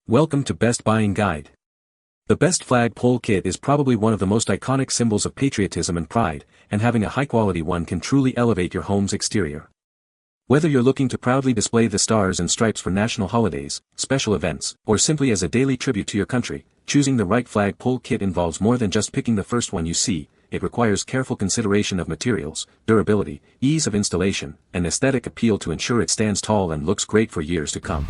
Welcome to Best Buying Guide. The Best Flagpole Kit is probably one of the most iconic symbols of patriotism and pride, and having a high-quality one can truly elevate your home's exterior. Whether you're looking to proudly display the stars and stripes for national holidays, special events, or simply as a daily tribute to your country, choosing the right flagpole kit involves more than just picking the first one you see. It requires careful consideration of materials, durability, ease of installation, and aesthetic appeal to ensure it stands tall and looks great for years to come.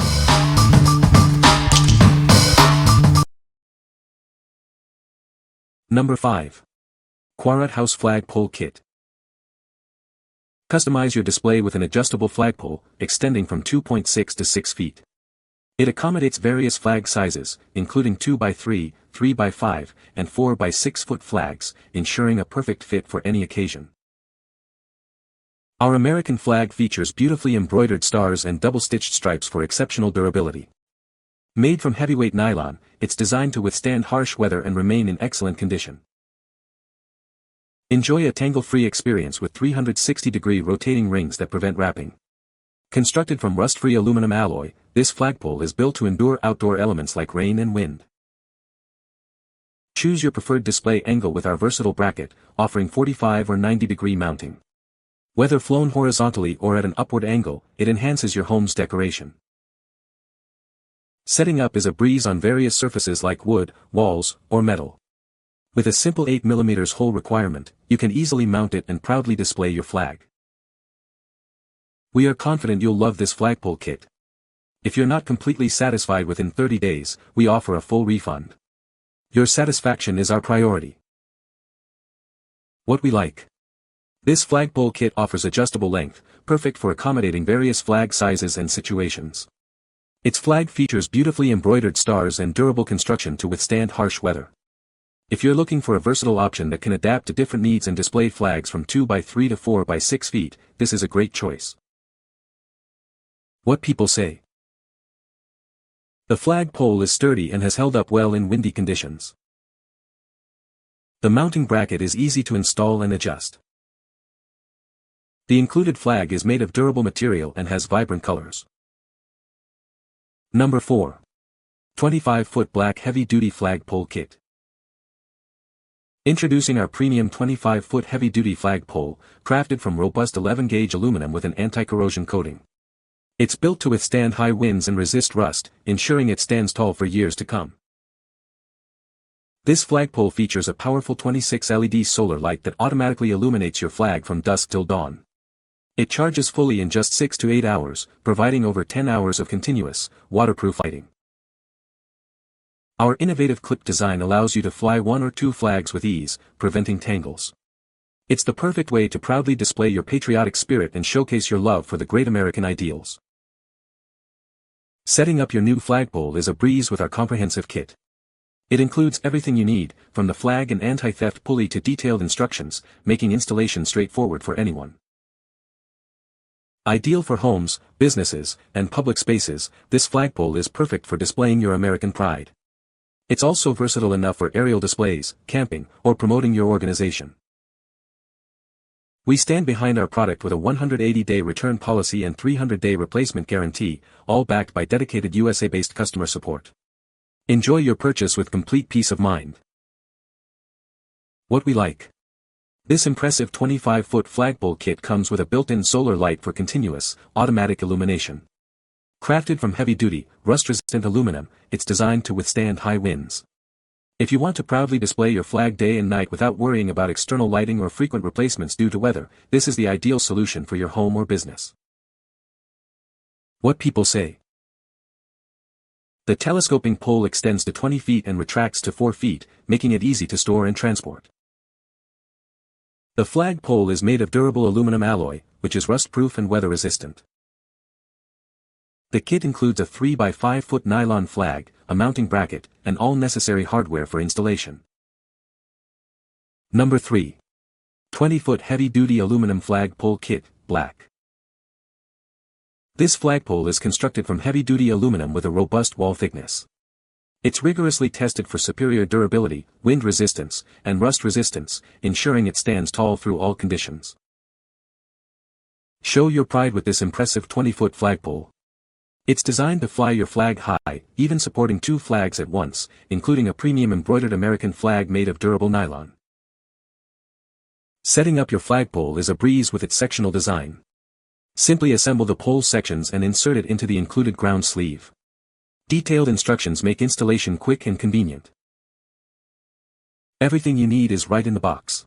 Number 5. Quarut House Flagpole Kit. Customize your display with an adjustable flagpole, extending from 2.6 to 6 feet. It accommodates various flag sizes, including 2x3, 3x5, and 4x6 foot flags, ensuring a perfect fit for any occasion. Our American flag features beautifully embroidered stars and double-stitched stripes for exceptional durability. Made from heavyweight nylon, it's designed to withstand harsh weather and remain in excellent condition. Enjoy a tangle-free experience with 360-degree rotating rings that prevent wrapping. Constructed from rust-free aluminum alloy, this flagpole is built to endure outdoor elements like rain and wind. Choose your preferred display angle with our versatile bracket, offering 45 or 90-degree mounting. Whether flown horizontally or at an upward angle, it enhances your home's decoration. Setting up is a breeze on various surfaces like wood, walls, or metal. With a simple 8mm hole requirement, you can easily mount it and proudly display your flag. We are confident you'll love this flagpole kit. If you're not completely satisfied within 30 days, we offer a full refund. Your satisfaction is our priority. What we like. This flagpole kit offers adjustable length, perfect for accommodating various flag sizes and situations. Its flag features beautifully embroidered stars and durable construction to withstand harsh weather. If you're looking for a versatile option that can adapt to different needs and display flags from 2x3 to 4x6 feet, this is a great choice. What people say. The flagpole is sturdy and has held up well in windy conditions. The mounting bracket is easy to install and adjust. The included flag is made of durable material and has vibrant colors. Number 4. 25-foot black heavy-duty flagpole kit. Introducing our premium 25-foot heavy-duty flagpole, crafted from robust 11-gauge aluminum with an anti-corrosion coating. It's built to withstand high winds and resist rust, ensuring it stands tall for years to come. This flagpole features a powerful 26 LED solar light that automatically illuminates your flag from dusk till dawn. It charges fully in just 6 to 8 hours, providing over 10 hours of continuous, waterproof lighting. Our innovative clip design allows you to fly 1 or 2 flags with ease, preventing tangles. It's the perfect way to proudly display your patriotic spirit and showcase your love for the great American ideals. Setting up your new flagpole is a breeze with our comprehensive kit. It includes everything you need, from the flag and anti-theft pulley to detailed instructions, making installation straightforward for anyone. Ideal for homes, businesses, and public spaces, this flagpole is perfect for displaying your American pride. It's also versatile enough for aerial displays, camping, or promoting your organization. We stand behind our product with a 180-day return policy and 300-day replacement guarantee, all backed by dedicated USA-based customer support. Enjoy your purchase with complete peace of mind. What we like. This impressive 25-foot flagpole kit comes with a built-in solar light for continuous, automatic illumination. Crafted from heavy-duty, rust-resistant aluminum, it's designed to withstand high winds. If you want to proudly display your flag day and night without worrying about external lighting or frequent replacements due to weather, this is the ideal solution for your home or business. What people say. The telescoping pole extends to 20 feet and retracts to 4 feet, making it easy to store and transport. The flagpole is made of durable aluminum alloy, which is rust-proof and weather-resistant. The kit includes a 3x5-foot nylon flag, a mounting bracket, and all necessary hardware for installation. Number 3. 20-foot heavy-duty aluminum flagpole kit, black. This flagpole is constructed from heavy-duty aluminum with a robust wall thickness. It's rigorously tested for superior durability, wind resistance, and rust resistance, ensuring it stands tall through all conditions. Show your pride with this impressive 20-foot flagpole. It's designed to fly your flag high, even supporting 2 flags at once, including a premium embroidered American flag made of durable nylon. Setting up your flagpole is a breeze with its sectional design. Simply assemble the pole sections and insert it into the included ground sleeve. Detailed instructions make installation quick and convenient. Everything you need is right in the box.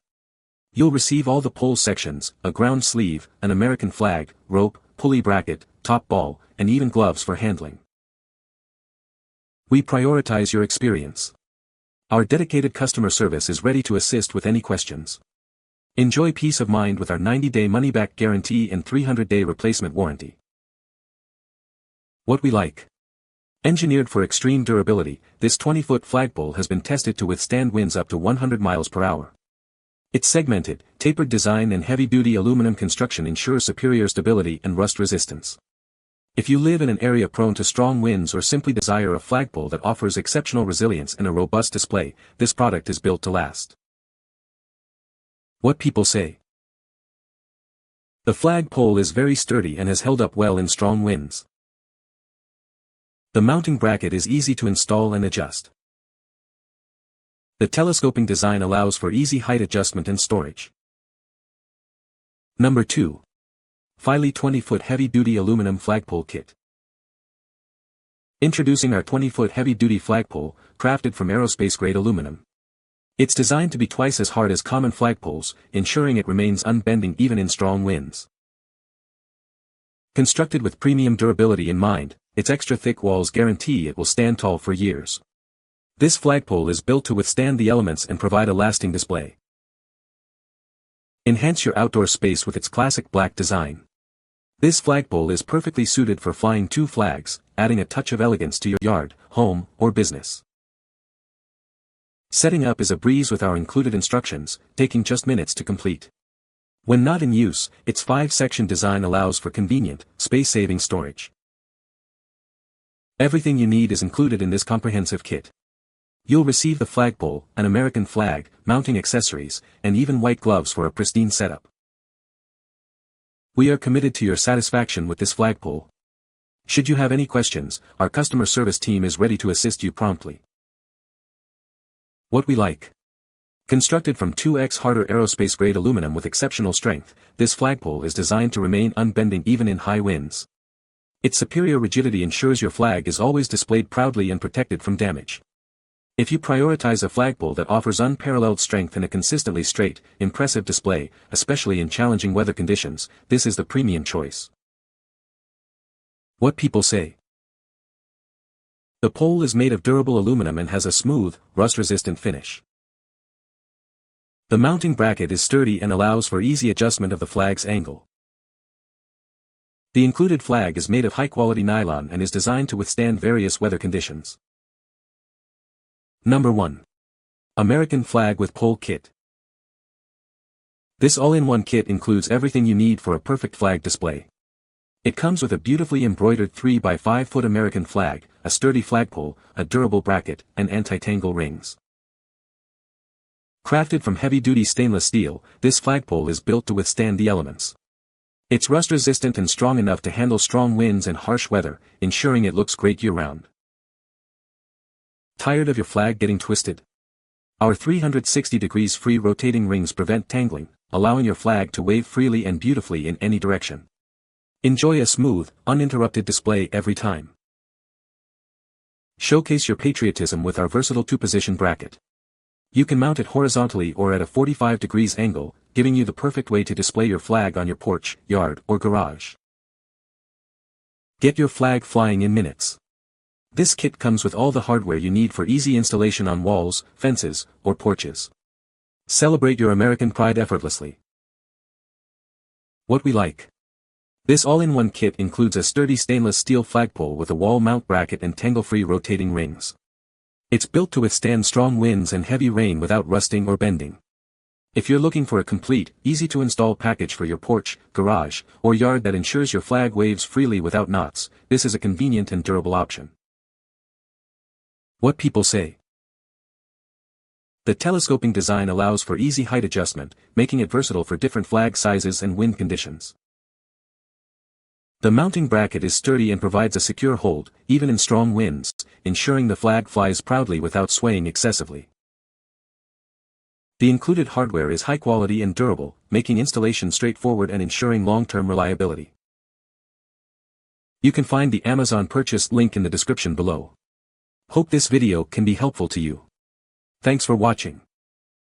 You'll receive all the pole sections, a ground sleeve, an American flag, rope, pulley bracket, top ball, and even gloves for handling. We prioritize your experience. Our dedicated customer service is ready to assist with any questions. Enjoy peace of mind with our 90-day money-back guarantee and 300-day replacement warranty. What we like. Engineered for extreme durability, this 20-foot flagpole has been tested to withstand winds up to 100 miles per hour. Its segmented, tapered design and heavy-duty aluminum construction ensure superior stability and rust resistance. If you live in an area prone to strong winds or simply desire a flagpole that offers exceptional resilience and a robust display, this product is built to last. What people say. The flagpole is very sturdy and has held up well in strong winds. The mounting bracket is easy to install and adjust. The telescoping design allows for easy height adjustment and storage. Number 2. FFILY 20-foot heavy-duty aluminum flagpole kit. Introducing our 20-foot heavy-duty flagpole, crafted from aerospace-grade aluminum. It's designed to be twice as hard as common flagpoles, ensuring it remains unbending even in strong winds. Constructed with premium durability in mind, its extra thick walls guarantee it will stand tall for years. This flagpole is built to withstand the elements and provide a lasting display. Enhance your outdoor space with its classic black design. This flagpole is perfectly suited for flying 2 flags, adding a touch of elegance to your yard, home, or business. Setting up is a breeze with our included instructions, taking just minutes to complete. When not in use, its 5-section design allows for convenient, space-saving storage. Everything you need is included in this comprehensive kit. You'll receive the flagpole, an American flag, mounting accessories, and even white gloves for a pristine setup. We are committed to your satisfaction with this flagpole. Should you have any questions, our customer service team is ready to assist you promptly. What we like. Constructed from 2x harder aerospace-grade aluminum with exceptional strength, this flagpole is designed to remain unbending even in high winds. Its superior rigidity ensures your flag is always displayed proudly and protected from damage. If you prioritize a flagpole that offers unparalleled strength and a consistently straight, impressive display, especially in challenging weather conditions, this is the premium choice. What people say. The pole is made of durable aluminum and has a smooth, rust-resistant finish. The mounting bracket is sturdy and allows for easy adjustment of the flag's angle. The included flag is made of high-quality nylon and is designed to withstand various weather conditions. Number 1. American Flag with Pole Kit. This all-in-one kit includes everything you need for a perfect flag display. It comes with a beautifully embroidered 3x5-foot American flag, a sturdy flagpole, a durable bracket, and anti-tangle rings. Crafted from heavy-duty stainless steel, this flagpole is built to withstand the elements. It's rust-resistant and strong enough to handle strong winds and harsh weather, ensuring it looks great year-round. Tired of your flag getting twisted? Our 360 degrees free rotating rings prevent tangling, allowing your flag to wave freely and beautifully in any direction. Enjoy a smooth, uninterrupted display every time. Showcase your patriotism with our versatile 2-position bracket. You can mount it horizontally or at a 45 degrees angle, giving you the perfect way to display your flag on your porch, yard, or garage. Get your flag flying in minutes. This kit comes with all the hardware you need for easy installation on walls, fences, or porches. Celebrate your American pride effortlessly. What we like. This all-in-one kit includes a sturdy stainless steel flagpole with a wall mount bracket and tangle-free rotating rings. It's built to withstand strong winds and heavy rain without rusting or bending. If you're looking for a complete, easy-to-install package for your porch, garage, or yard that ensures your flag waves freely without knots, this is a convenient and durable option. What people say. The telescoping design allows for easy height adjustment, making it versatile for different flag sizes and wind conditions. The mounting bracket is sturdy and provides a secure hold, even in strong winds, ensuring the flag flies proudly without swaying excessively. The included hardware is high quality and durable, making installation straightforward and ensuring long-term reliability. You can find the Amazon purchase link in the description below. Hope this video can be helpful to you. Thanks for watching.